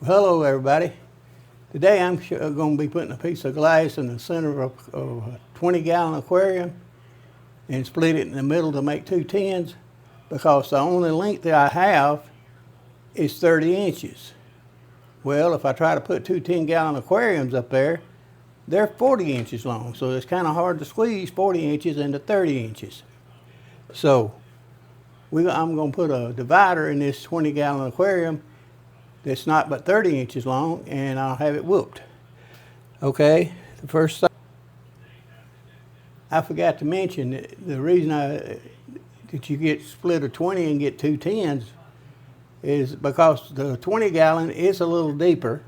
Hello everybody. Today I'm going to be putting a piece of glass in the center of a 20-gallon aquarium and split it in the middle to make two tins, because the only length that I have is 30 inches. Well, if I try to put two 10-gallon aquariums up there, they're 40 inches long, so it's kind of hard to squeeze 40 inches into 30 inches. So I'm going to put a divider in this 20-gallon aquarium that's not but 30 inches long, and I'll have it whooped. Okay, the first thing I forgot to mention, the reason that you get split a 20 and get two 10s is because the 20-gallon is a little deeper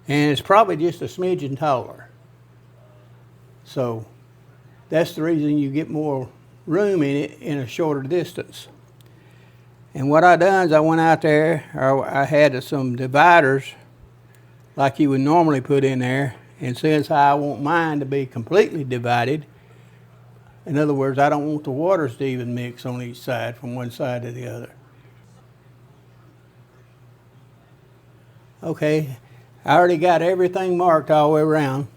and it's probably just a smidgen taller. So that's the reason you get more room in it in a shorter distance. And what I done is I went out there, I had some dividers like you would normally put in there, and since I want mine to be completely divided, in other words, I don't want the waters to even mix on each side from one side to the other. Okay, I already got everything marked all the way around.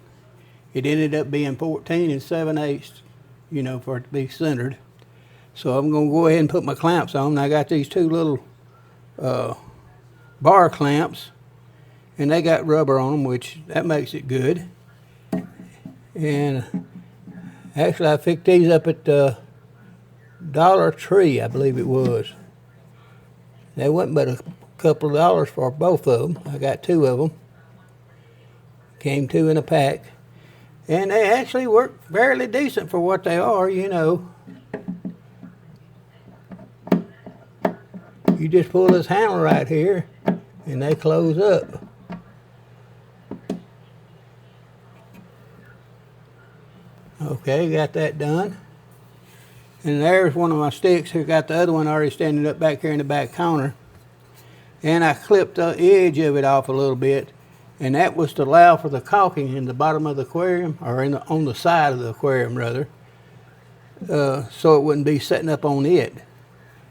It ended up being 14 7/8, you know, for it to be centered. So I'm going to go ahead and put my clamps on. I got these two little bar clamps, and they got rubber on them, which that makes it good. And actually I picked these up at Dollar Tree, I believe it was. They wasn't but a couple of dollars for both of them. I got two of them. Came two in a pack. And they actually work fairly decent for what they are, you know. You just pull this handle right here and they close up. Okay, got that done. And there's one of my sticks. I got the other one already standing up back here in the back counter. And I clipped the edge of it off a little bit, and that was to allow for the caulking in the bottom of the aquarium, or on the side of the aquarium rather, so it wouldn't be setting up on it.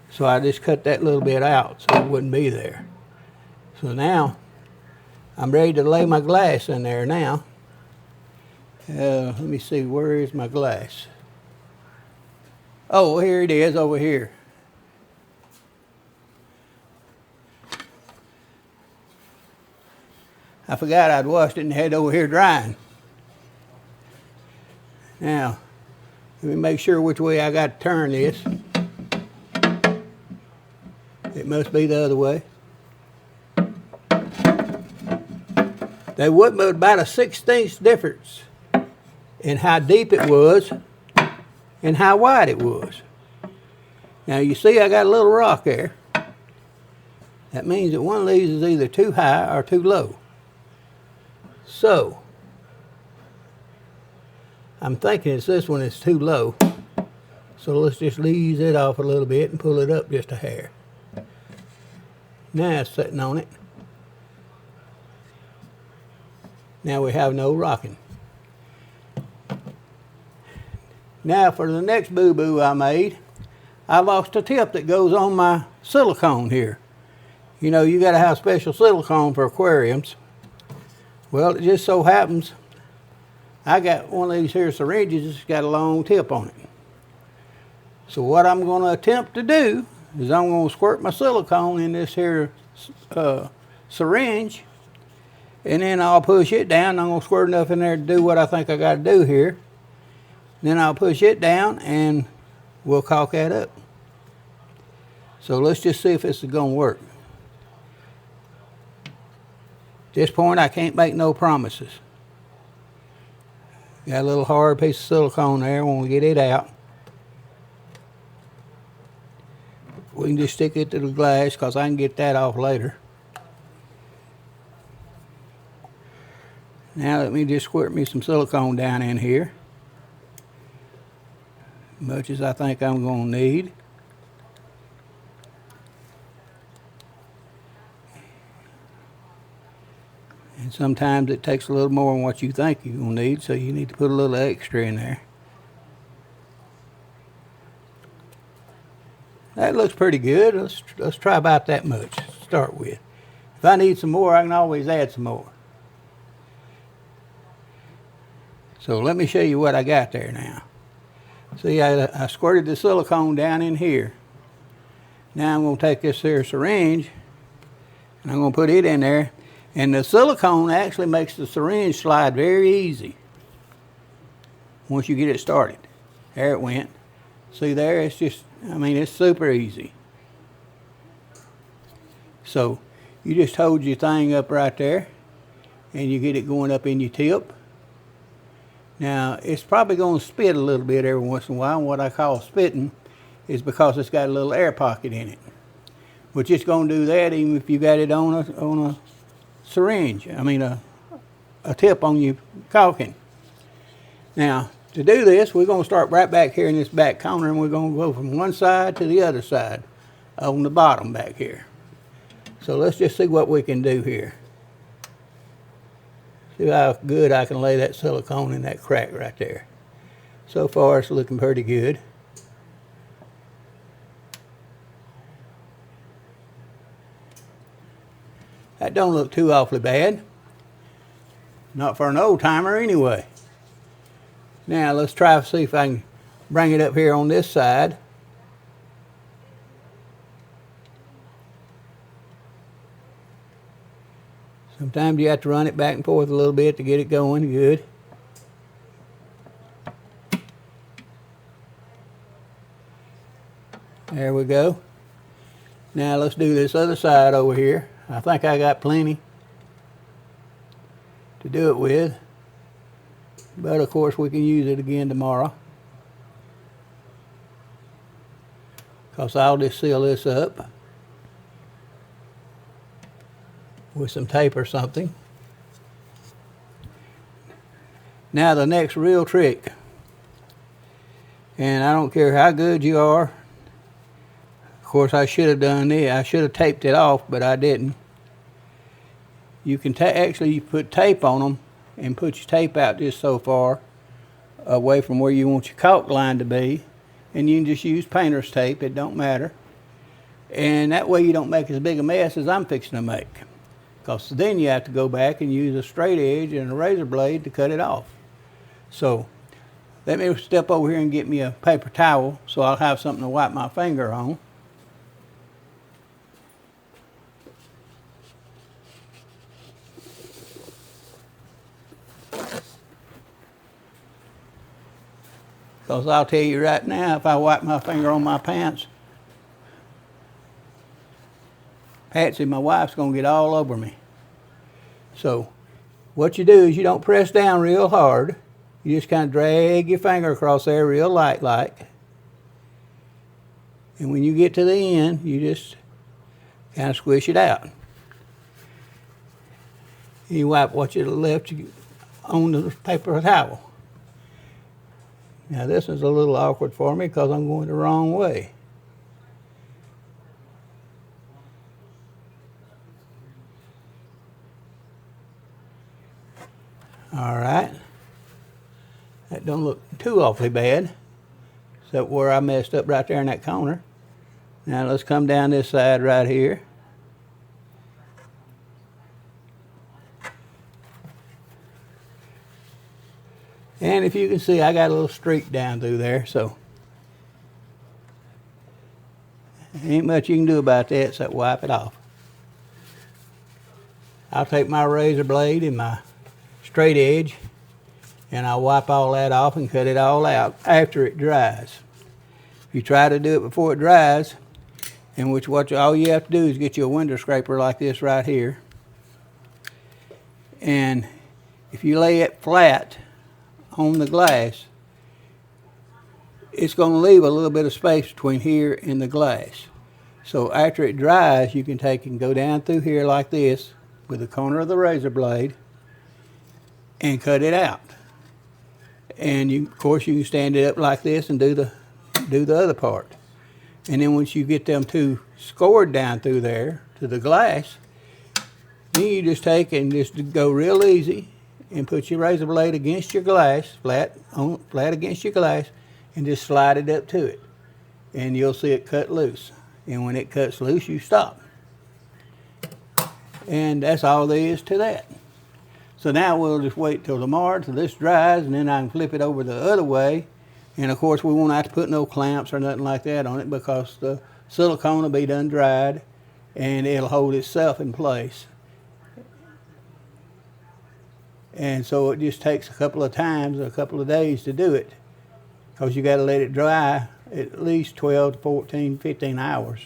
So I just cut that little bit out so it wouldn't be there. So now I'm ready to lay my glass in there now. Let me see, where is my glass? Oh, here it is over here. I forgot I'd washed it and had it over here drying. Now, let me make sure which way I got to turn this. It must be the other way. There was about a 1/16 difference in how deep it was and how wide it was. Now you see I got a little rock there. That means that one of these is either too high or too low. So I'm thinking it's this one is too low. So let's just ease it off a little bit and pull it up just a hair. Now it's sitting on it. Now we have no rocking. Now for the next boo-boo I made, I lost a tip that goes on my silicone here. You know, you gotta have special silicone for aquariums. Well, it just so happens I got one of these here syringes that's got a long tip on it. So what I'm gonna attempt to do is I'm going to squirt my silicone in this here syringe, and then I'll push it down. I'm going to squirt enough in there to do what I think I got to do here. Then I'll push it down and we'll caulk that up. So let's just see if this is going to work. At this point I can't make no promises. Got a little hard piece of silicone there when we get it out. We can just stick it to the glass because I can get that off later. Now let me just squirt me some silicone down in here. Much as I think I'm going to need. And sometimes it takes a little more than what you think you're going to need, so you need to put a little extra in there. That looks pretty good. Let's try about that much to start with. If I need some more, I can always add some more. So let me show you what I got there now. See, I squirted the silicone down in here. Now I'm going to take this here syringe and I'm going to put it in there. And the silicone actually makes the syringe slide very easy once you get it started. There it went. See there, it's just, I mean, it's super easy. So you just hold your thing up right there and you get it going up in your tip. Now, it's probably going to spit a little bit every once in a while. And what I call spitting is because it's got a little air pocket in it. Which it's going to do that even if you got it on a syringe. I mean, a tip on your caulking. Now, to do this, we're going to start right back here in this back corner, and we're going to go from one side to the other side on the bottom back here. So let's just see what we can do here. See how good I can lay that silicone in that crack right there. So far it's looking pretty good. That don't look too awfully bad. Not for an old timer anyway. Now let's try to see if I can bring it up here on this side. Sometimes you have to run it back and forth a little bit to get it going good. There we go. Now let's do this other side over here. I think I got plenty to do it with. But of course we can use it again tomorrow. Because I'll just seal this up with some tape or something. Now the next real trick, and I don't care how good you are. Of course I should have done this. I should have taped it off, but I didn't. You can actually put tape on them and put your tape out just so far away from where you want your caulk line to be, and you can just use painter's tape. It don't matter. And that way you don't make as big a mess as I'm fixing to make. Because then you have to go back and use a straight edge and a razor blade to cut it off. So let me step over here and get me a paper towel so I'll have something to wipe my finger on. Because I'll tell you right now, if I wipe my finger on my pants, Patsy, my wife's going to get all over me. So what you do is you don't press down real hard. You just kind of drag your finger across there real light like. And when you get to the end, you just kind of squish it out. You wipe what you left on the paper towel. Now this is a little awkward for me because I'm going the wrong way. All right. That don't look too awfully bad, except where I messed up right there in that corner. Now let's come down this side right here. And if you can see, I got a little streak down through there, so ain't much you can do about that except wipe it off. I'll take my razor blade and my straight edge and I'll wipe all that off and cut it all out after it dries. If you try to do it before it dries, in which all you have to do is get you a window scraper like this right here, and if you lay it flat on the glass, it's going to leave a little bit of space between here and the glass. So after it dries, you can take and go down through here like this with the corner of the razor blade and cut it out. And you, of course, you can stand it up like this and do the other part. And then once you get them two scored down through there to the glass, then you just take and just go real easy and put your razor blade against your glass, flat against your glass, and just slide it up to it. And you'll see it cut loose. And when it cuts loose, you stop. And that's all there is to that. So now we'll just wait till tomorrow till this dries, and then I can flip it over the other way. And of course we won't have to put no clamps or nothing like that on it, because the silicone will be done dried and it'll hold itself in place. And so it just takes a couple of times, a couple of days to do it, because you got to let it dry at least 12 to 14, 15 hours.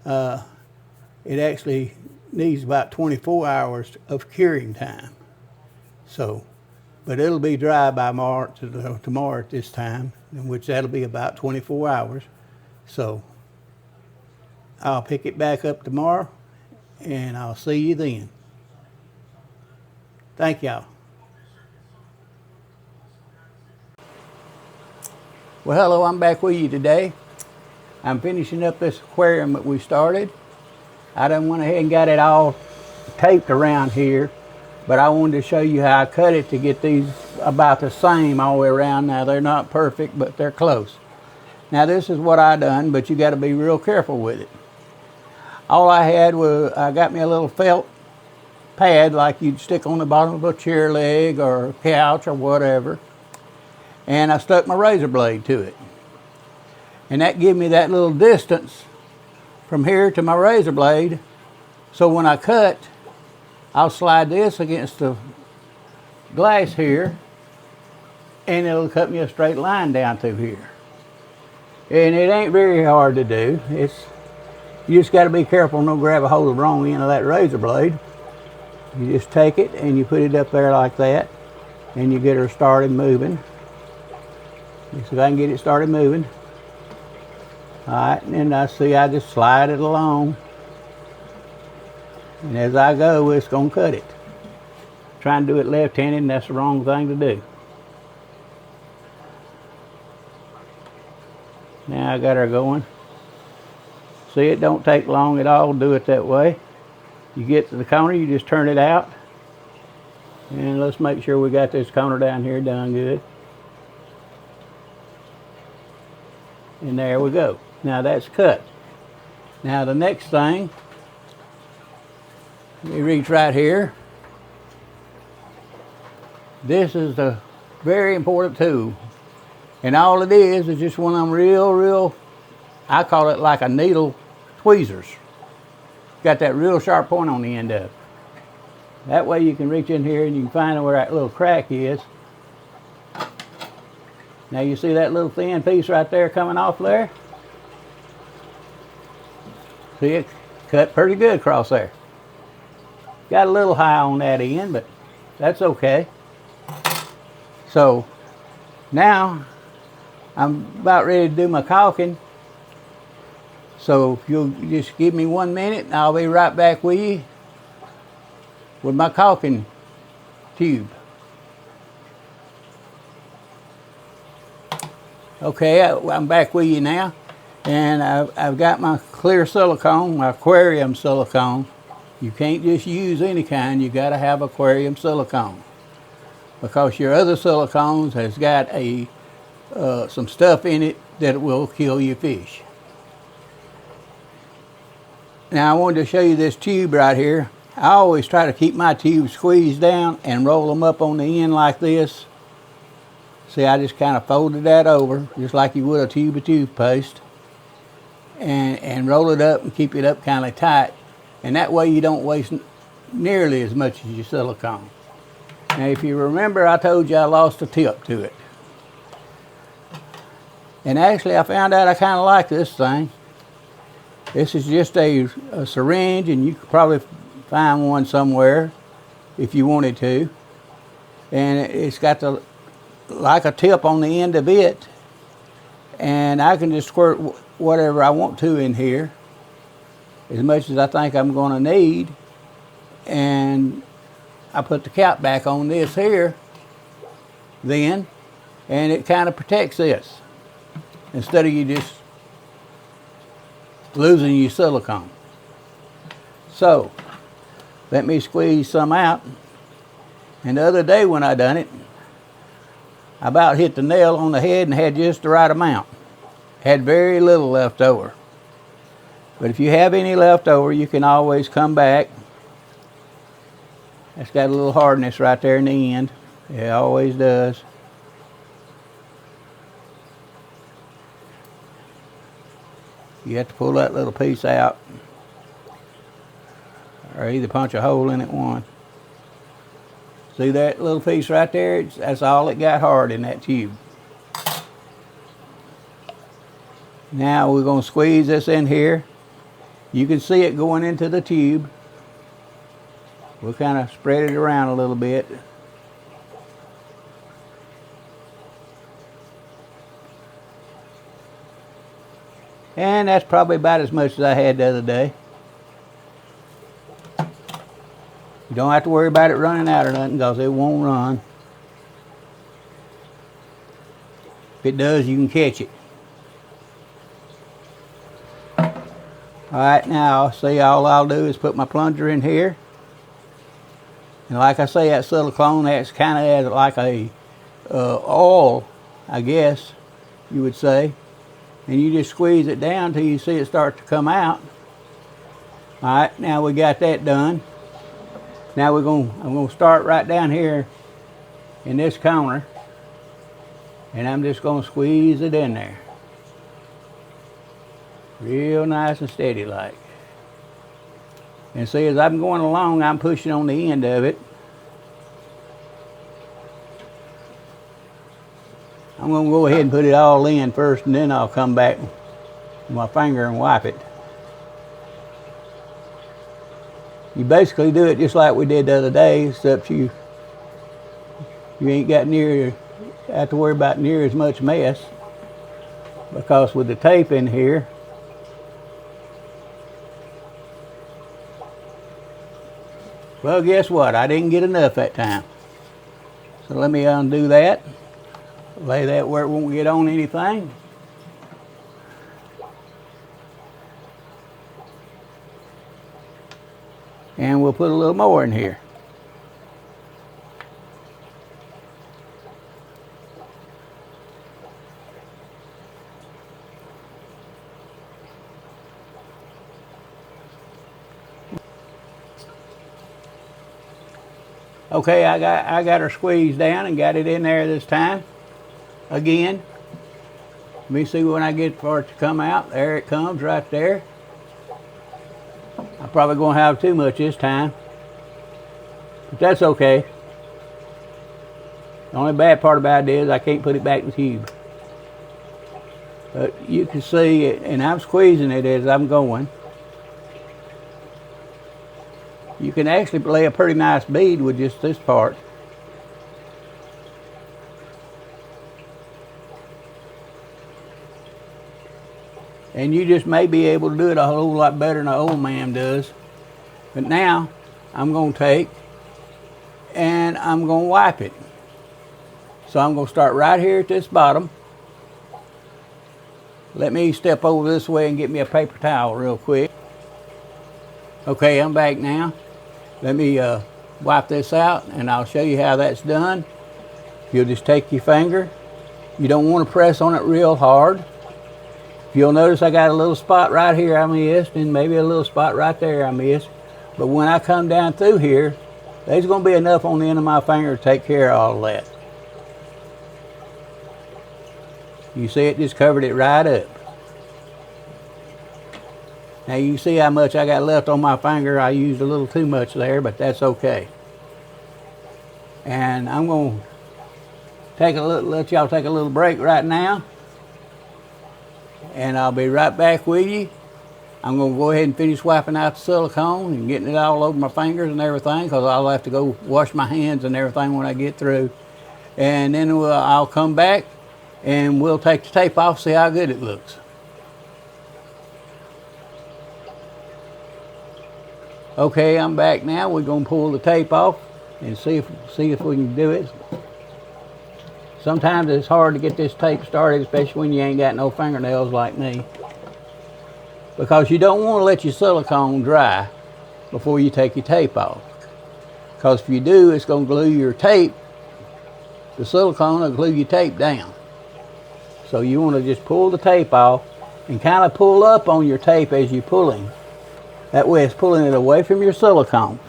It actually needs about 24 hours of curing time. So, but it'll be dry by tomorrow at this time, in which that'll be about 24 hours. So I'll pick it back up tomorrow, and I'll see you then. Thank y'all. Well, hello, I'm back with you today. I'm finishing up this aquarium that we started. I done went ahead and got it all taped around here, but I wanted to show you how I cut it to get these about the same all the way around. Now, they're not perfect, but they're close. Now, this is what I done, but you got to be real careful with it. All I had was, I got me a little felt pad like you'd stick on the bottom of a chair leg or a couch or whatever, and I stuck my razor blade to it, and that gave me that little distance from here to my razor blade. So when I cut, I'll slide this against the glass here, and it'll cut me a straight line down through here. And it ain't very hard to do. You just got to be careful not grab a hold of the wrong end of that razor blade. You just take it and you put it up there like that, and you get her started moving. See if I can get it started moving. All right, and then I just slide it along, and as I go, it's gonna cut it. Trying to do it left-handed, and that's the wrong thing to do. Now I got her going. See, it don't take long at all to do it that way. You get to the corner, you just turn it out. And let's make sure we got this corner down here done good. And there we go. Now that's cut. Now the next thing, let me reach right here. This is the very important tool. And all it is just one of them real, I call it like a needle tweezers. Got that real sharp point on the end of it. That way you can reach in here and you can find where that little crack is. Now you see that little thin piece right there coming off there? See, it cut pretty good across there. Got a little high on that end, but that's okay. So now I'm about ready to do my caulking. So if you'll just give me 1 minute, and I'll be right back with you with my caulking tube. Okay, I'm back with you now, and I've got my clear silicone, my aquarium silicone. You can't just use any kind, you got to have aquarium silicone, because your other silicones has got some stuff in it that will kill your fish. Now I wanted to show you this tube right here. I always try to keep my tubes squeezed down and roll them up on the end like this. See, I just kind of folded that over, just like you would a tube of toothpaste, and roll it up and keep it up kind of tight. And that way you don't waste nearly as much as your silicone. Now if you remember, I told you I lost a tip to it. And actually I found out I kind of like this thing. This is just a syringe, and you could probably find one somewhere if you wanted to. And it's got like a tip on the end of it, and I can just squirt whatever I want to in here, as much as I think I'm going to need. And I put the cap back on this here then, and it kind of protects this instead of you just losing your silicone. So let me squeeze some out. And the other day when I done it, I about hit the nail on the head and had just the right amount. Had very little left over. But if you have any left over, you can always come back That's got a little hardness right there in the end. It always does. You have to pull that little piece out, or either punch a hole in it one. See that little piece right there? That's all it got hard in that tube. Now we're going to squeeze this in here. You can see it going into the tube. We'll kind of spread it around a little bit. And that's probably about as much as I had the other day. You don't have to worry about it running out or nothing, because it won't run. If it does, you can catch it. Alright, now see, all I'll do is put my plunger in here. And like I say, that silicone, that's kind of like a oil, I guess you would say. And you just squeeze it down till you see it start to come out. Alright, now we got that done. Now I'm going to start right down here in this corner. And I'm just going to squeeze it in there. Real nice and steady like. And see, as I'm going along, I'm pushing on the end of it. I'm going to go ahead and put it all in first, and then I'll come back with my finger and wipe it. You basically do it just like we did the other day, except you ain't got have to worry about near as much mess, because with the tape in here, well, guess what? I didn't get enough that time. So let me undo that. Lay that where it won't get on anything. And we'll put a little more in here. Okay, I got her squeezed down and got it in there this time. Again, let me see when I get for it to come out. There it comes right there. I'm probably going to have too much this time, but that's okay. The only bad part about it is I can't put it back in the tube. But you can see it, and I'm squeezing it as I'm going. You can actually lay a pretty nice bead with just this part. And you just may be able to do it a whole lot better than an old man does. But now, I'm going to take and I'm going to wipe it. So I'm going to start right here at this bottom. Let me step over this way and get me a paper towel real quick. Okay, I'm back now. Let me wipe this out and I'll show you how that's done. You'll just take your finger. You don't want to press on it real hard. You'll notice I got a little spot right here I missed, and maybe a little spot right there I missed. But when I come down through here, there's going to be enough on the end of my finger to take care of all of that. You see it just covered it right up. Now you see how much I got left on my finger. I used a little too much there, but that's okay. And I'm going to let y'all take a little break right now. And I'll be right back with you. I'm going to go ahead and finish wiping out the silicone and getting it all over my fingers and everything, because I'll have to go wash my hands and everything when I get through. And then I'll come back and we'll take the tape off, see how good it looks. Okay, I'm back now. We're going to pull the tape off and see if we can do it. Sometimes it's hard to get this tape started, especially when you ain't got no fingernails like me, because you don't want to let your silicone dry before you take your tape off, because if you do, it's going to glue your tape. The silicone will glue your tape down. So you want to just pull the tape off and kind of pull up on your tape as you're pulling. That way it's pulling it away from your silicone.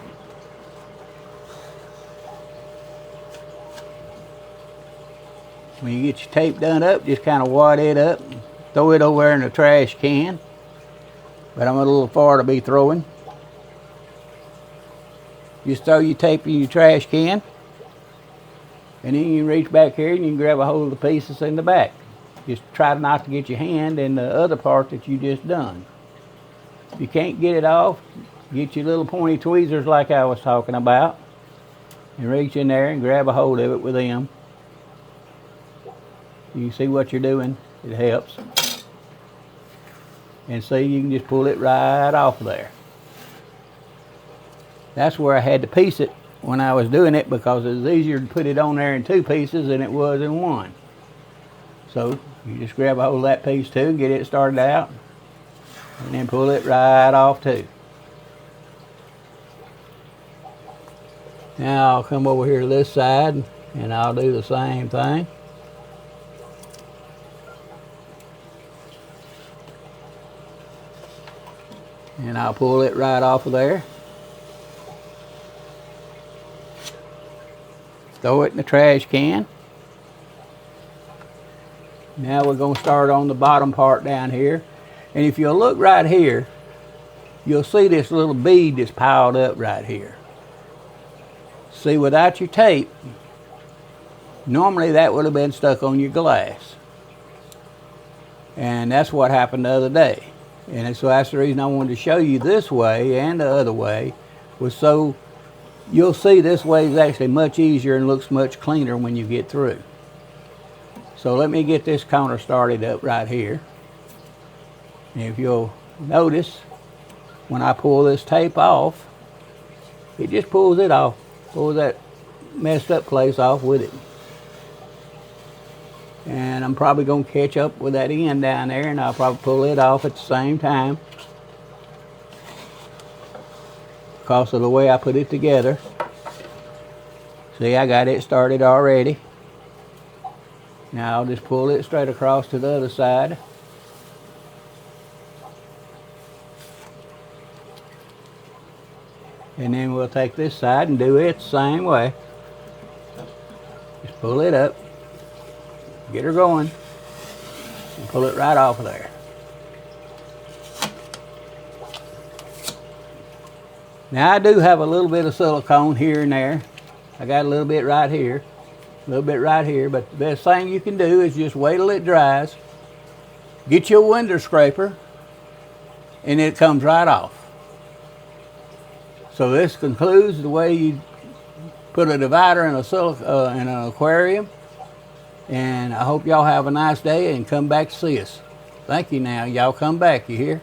when you get your tape done up, just kind of wad it up, throw it over there in the trash can. But I'm a little far to be throwing. Just throw your tape in your trash can, and then you reach back here and you can grab a hold of the pieces in the back. Just try not to get your hand in the other part that you just done. If you can't get it off, get your little pointy tweezers like I was talking about, and reach in there and grab a hold of it with them. You see what you're doing, it helps. And see, you can just pull it right off of there. That's where I had to piece it when I was doing it, because it was easier to put it on there in 2 pieces than it was in 1. So you just grab a hold of that piece too, get it started out, and then pull it right off too. Now I'll come over here to this side and I'll do the same thing. And I'll pull it right off of there. Throw it in the trash can. Now we're going to start on the bottom part down here. And if you'll look right here, you'll see this little bead that's piled up right here. See, without your tape, normally that would have been stuck on your glass. And that's what happened the other day. And so that's the reason I wanted to show you this way and the other way, was so you'll see this way is actually much easier and looks much cleaner when you get through. So let me get this counter started up right here. And if you'll notice, when I pull this tape off, it just pulls it off, pulls that messed up place off with it. And I'm probably going to catch up with that end down there, and I'll probably pull it off at the same time because of the way I put it together. See, I got it started already. Now I'll just pull it straight across to the other side. And then we'll take this side and do it the same way. Just pull it up. Get her going and pull it right off of there. Now I do have a little bit of silicone here and there. I got a little bit right here, a little bit right here, but the best thing you can do is just wait till it dries, get your window scraper, and it comes right off. So this concludes the way you put a divider in in an aquarium. And I hope y'all have a nice day and come back to see us. Thank you now. Y'all come back, you hear?